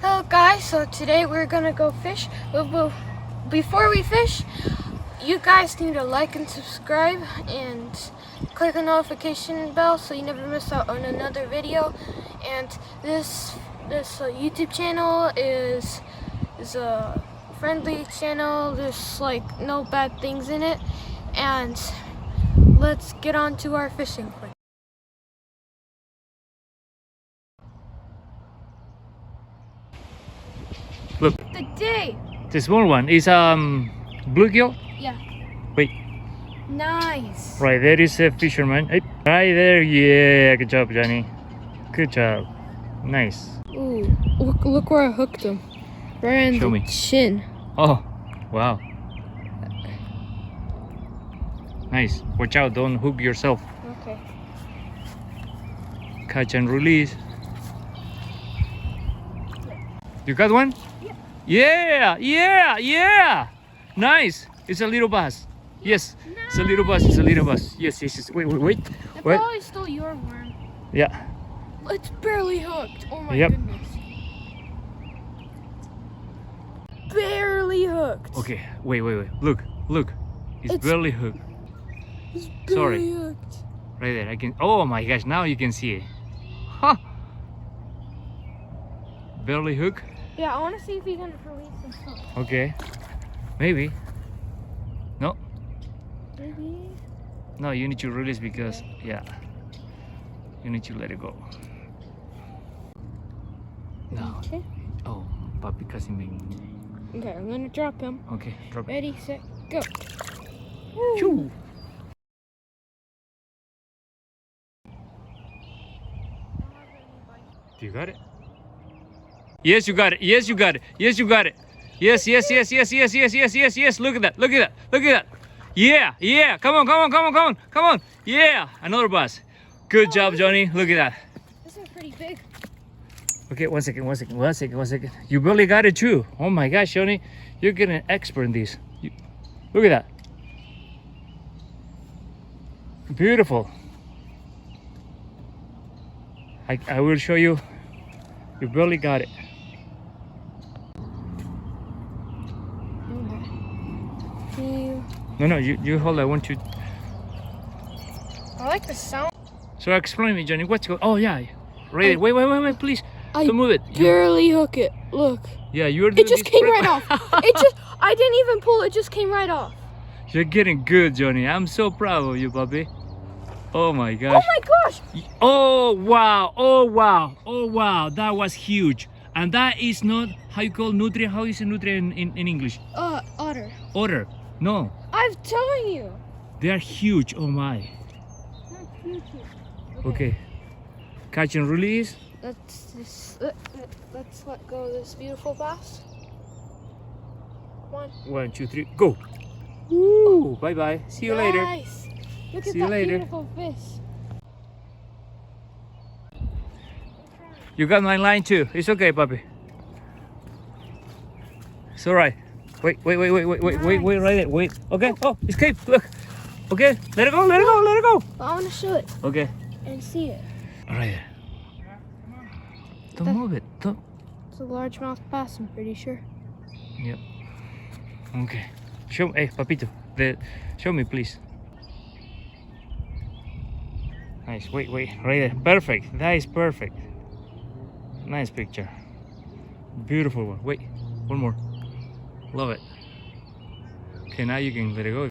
Hello guys, so today we're gonna go fish. Before we fish, you guys need to like and subscribe and click the notification bell so you never miss out on another video. And this YouTube channel is a friendly channel. There's like no bad things in it. And let's get on to our fishing quick. Look, The day. the small one is bluegill. Yeah. Wait, Nice. right there is a fisherman. Hey, right there, yeah. Good job, Johnny. Good job. Nice. Ooh, look where I hooked him. Right in Show the me. chin. Oh, wow. Nice. Watch out! Don't hook yourself. Okay. Catch and release. You got one? Yeah. Yeah. Nice. It's a little bass. Yes. It's a little bass. It's a little bass. Yes. Wait. I What? probably stole your worm. Yeah. It's barely hooked. Oh my Yep. goodness. Barely hooked. Okay. Wait. Look. It's It's- barely hooked. It's Sorry. barely hooked. Right there. I can. Oh my gosh! Now you can see it. Huh. Barely hook. Yeah, I want to see if he's gonna release some hook. Okay. Maybe. No. Maybe. No. You need to release because yeah. You need to let it go. No. Okay. Oh, but because he made. Okay, I'm gonna drop him. Okay. Drop it. Ready, set, go. Choo. Do you got it? Yes, you got it. Yes, you got it. Yes, you got it. Yes. Look at that. Yeah. Come on. Yeah. Another bass. Good job, Johnny. Look at that. This is pretty big. Okay, one second. You barely got it too. Oh my gosh, Johnny. You're getting an expert in this. Look at that. Beautiful. I will show you. You barely got it. Okay. No, you hold. I want to. I like the sound. So explain me, Johnny. What's going? Oh yeah. Wait, please. I Don't move it. barely hook it. Look. Yeah, you're. It just came right off. I didn't even pull. It just came right off. You're getting good, Johnny. I'm so proud of you, puppy. Oh my Oh gosh. my gosh. Oh wow. That was huge. And that is not how you call nutria. How is a nutria in English? Otter. Otter. No, I'm telling you. they are huge. Oh my. That's huge. Okay. Catch and release. Let's let go of this beautiful bass. Come on. 1, 2, 3, go. Woo. Bye bye. See you later. Nice. Look at See you that later. beautiful fish. You got my line too. It's okay, puppy. It's alright. Wait, right there. Wait. Okay. Oh, escape. Look. Okay. Let it go. But I want to show it Okay. and see it. Right there. Don't move it. Don't. It's a largemouth bass, I'm pretty sure. Yep. Okay. Show. Hey, papito. Show me, please. Nice. Wait. Right there. Perfect. That is perfect. Nice picture. Beautiful one. Wait. One more. Love it. Okay, now you can let it go.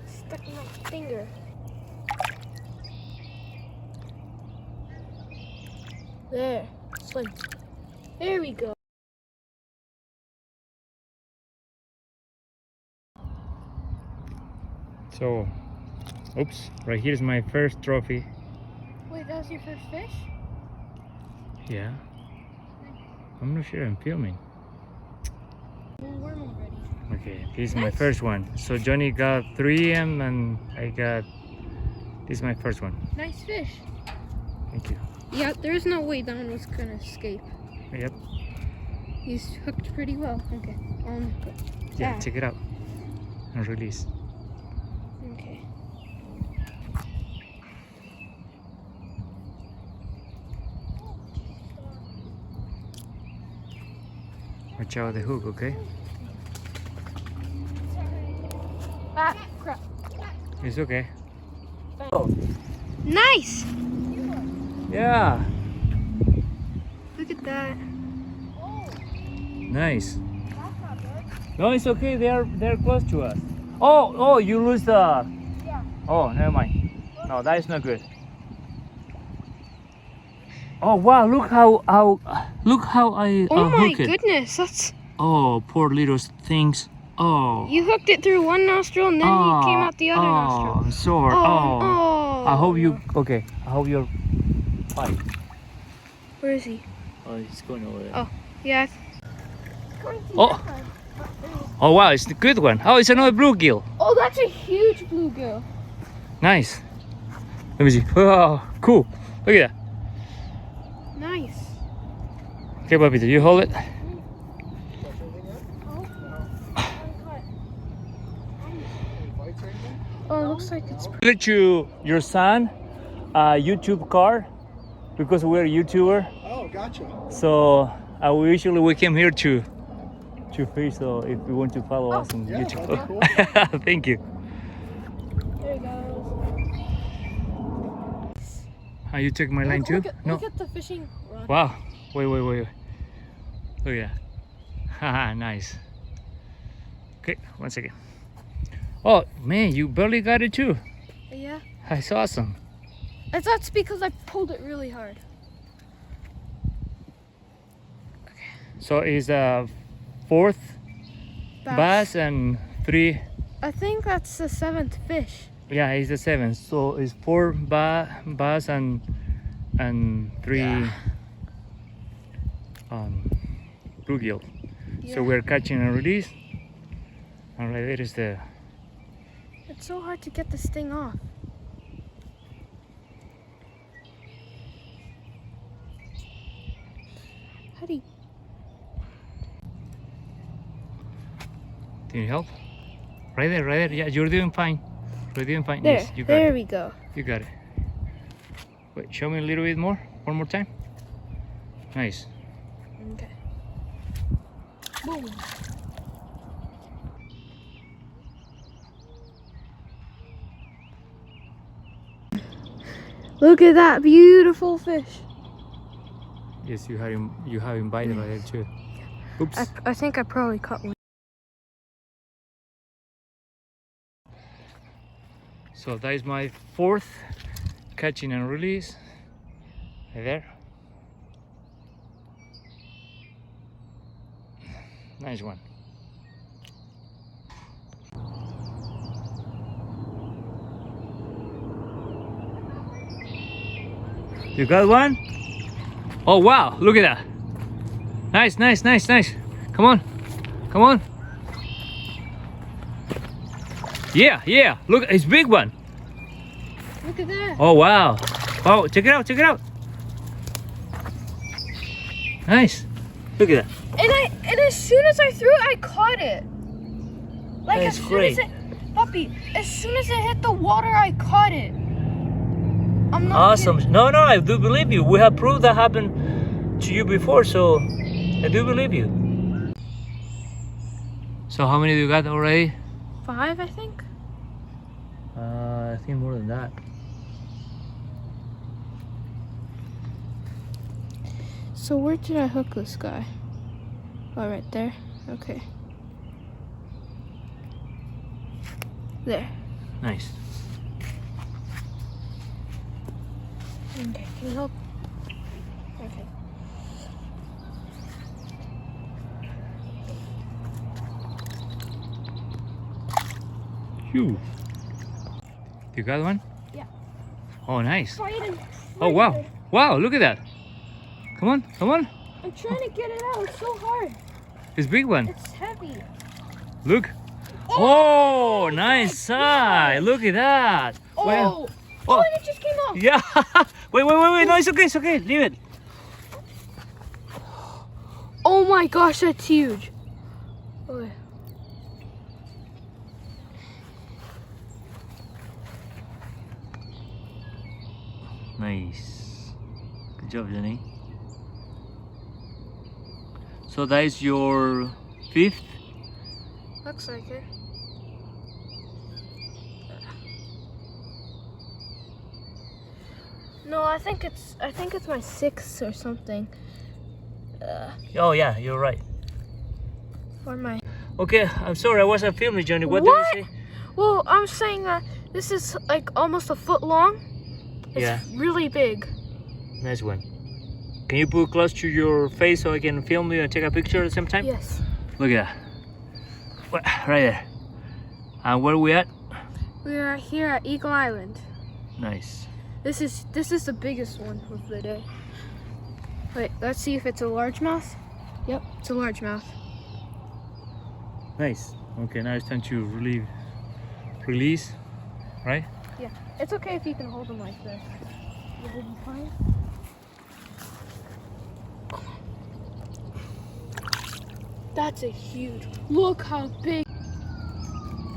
Stuck in my finger. There. Slim. There we go. So, oops. Right here's my first trophy. Wait. That's your first fish? Yeah. I'm not sure I'm filming. Well, worm already. Okay, this is my Nice. first one. So Johnny got 3M and I got, this is my first one. Nice fish. Thank you. Yeah, there's no way that one was gonna escape. Yep. He's hooked pretty well. Okay. Yeah, check it out. And release. Okay. Watch out the hook, okay? Ah, crap. It's okay. Nice! Yeah. Look at that. Nice. No, it's okay. They're close to us. Oh, you lose the. Yeah. Oh, never mind. No, that is not good. Oh wow! Look how I Oh my hook it. goodness, that's... Oh, poor little things. Oh. You hooked it through one nostril and then you came out the other nostril. I'm sore. Oh. I hope you. Okay. I hope you're fine. Where is he? Oh, he's going over there. Oh, yeah. Oh. Oh wow! It's the good one. Oh, it's another bluegill. Oh, that's a huge bluegill. Nice. Let me see. Oh, cool. Look at that. Nice. Okay, Papito, you hold it. Oh, it looks like it's... Get your son a YouTube card because we're a YouTuber. Oh, gotcha. So we came here to fish. So if you want to follow us on yeah, YouTube, that'd be thank you. There he goes. You take my line too? Look at the fishing rod. Wow. Wait. Look at that. Haha, nice. Okay, 1 second. Oh man, you barely got it too. Yeah. That's awesome. That's because I pulled it really hard. So it's a 4th bass and 3. I think that's the 7th fish. Yeah, it's the 7th. So it's 4 bass and 3 bluegill. Yeah. So we're catching and release. And right there is the. It's so hard to get this thing off. How do you... Can you help? Right there. Yeah, you're doing fine. You're doing fine. There, Yes, you got there it. we go. You got it. Wait, show me a little bit more. One more time. Nice. Okay. Boom. Look at that beautiful fish. Yes, you have him bited right there too. Oops. I think I probably caught one. So that is my 4th catching and release. Right there. Nice one. You got one? Oh wow, look at that. Nice. Come on. Yeah. Look, it's a big one. Look at that. Oh wow. Oh, check it out. Nice. Look at that. And as soon as I threw it, I caught it. Like That's as soon great. as it, Puppy, as soon as it hit the water, I caught it. I'm not Awesome. kidding. No, I do believe you. We have proved that happened to you before, so I do believe you. So how many do you got already? 5, I think. I think more than that. So where did I hook this guy? Oh, right there. Okay. There. Nice. Okay, can you help? Okay. You. You got one? Yeah. Oh, nice. fighting. Oh, wow. Wow, look at that. Come on, come on. I'm trying to get it out. It's so hard. It's big one. It's heavy. Look. Oh, nice my size. Look at that. Oh, Wow. oh, and it just came off. Yeah. Wait. No, it's okay. It's okay. Leave it. Oh my gosh, that's huge. Okay. Nice. Good job, Jenny. So that is your 5th? Looks like it. No, I think it's my 6th or something. Oh yeah, you're right. Or my. Okay, I'm sorry, I wasn't filming, Johnny. What What? did you say? Well, I'm saying that this is like almost a foot long. It's Yeah. really big. Nice one. Can you put close to your face so I can film you and take a picture at the same time? Yes. Look at that. Right there. And where are we at? We are here at Eagle Island. Nice. This is the biggest one of the day. Wait, let's see if it's a largemouth. Yep, it's a largemouth. Nice. Okay, now it's time to release, right? Yeah, it's okay if you can hold them like this. Will it be fine? That's a huge. Look how big.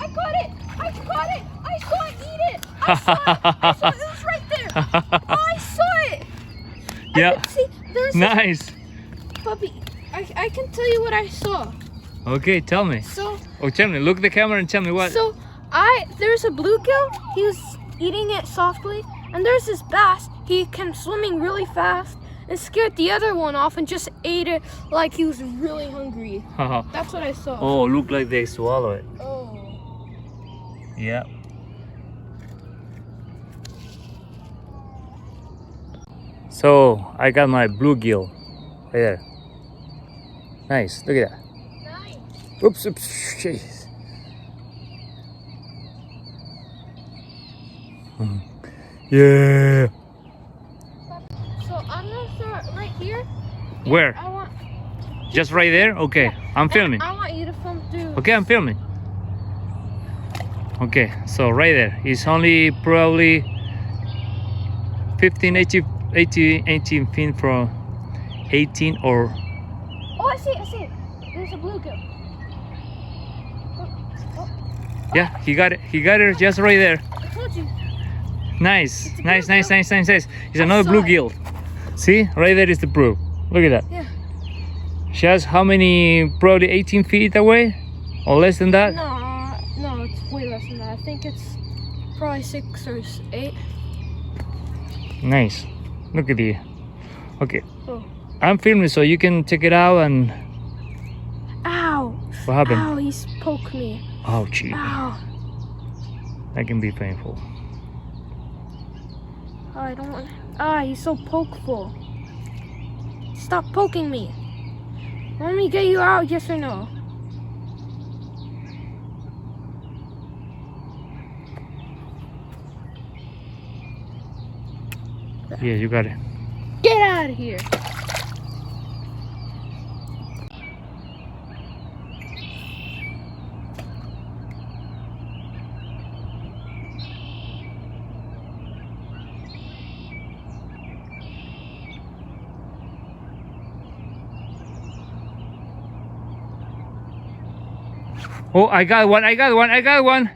I got it! I caught it! I saw it eat it! I saw it! I saw it! It was right there! I saw it! Yeah. See, there's Nice. puppy. I can tell you what I saw. Okay, tell me. So Oh, tell me. Look at the camera and tell me what. So there's a bluegill. He was eating it softly, and there's this bass. He came swimming really fast and scared the other one off and just ate it like he was really hungry. That's what I saw. Oh, look like they swallow it. Oh. Yeah. So I got my bluegill right there. Nice. Look at that. Nice. Oops. Jeez. Yeah. So I'm gonna start right here. Where? I want. Just right there? Okay. I'm filming. I want you to film through. Okay, I'm filming. Okay, so right there. It's only probably 15, 18 feet from 18 or... Oh, I see it. There's a bluegill. Yeah, he got it just right there. I told you. Nice. It's a Nice. bluegill. It's another saw bluegill. See, right there is the proof. Look at that. Yeah. She has how many? Probably 18 feet away, or less than that. No, it's way less than that. I think it's probably 6 or 8. Nice. Look at you. Okay. Oh. I'm filming so you can check it out and... Ow! What happened? Ow, he's poked me. Ouchie. Ow. That can be painful. Oh, I don't want... he's so pokeful. Stop poking me. Want me to get you out, yes or no? Yeah, you got it. Get out of here. Oh, I got one.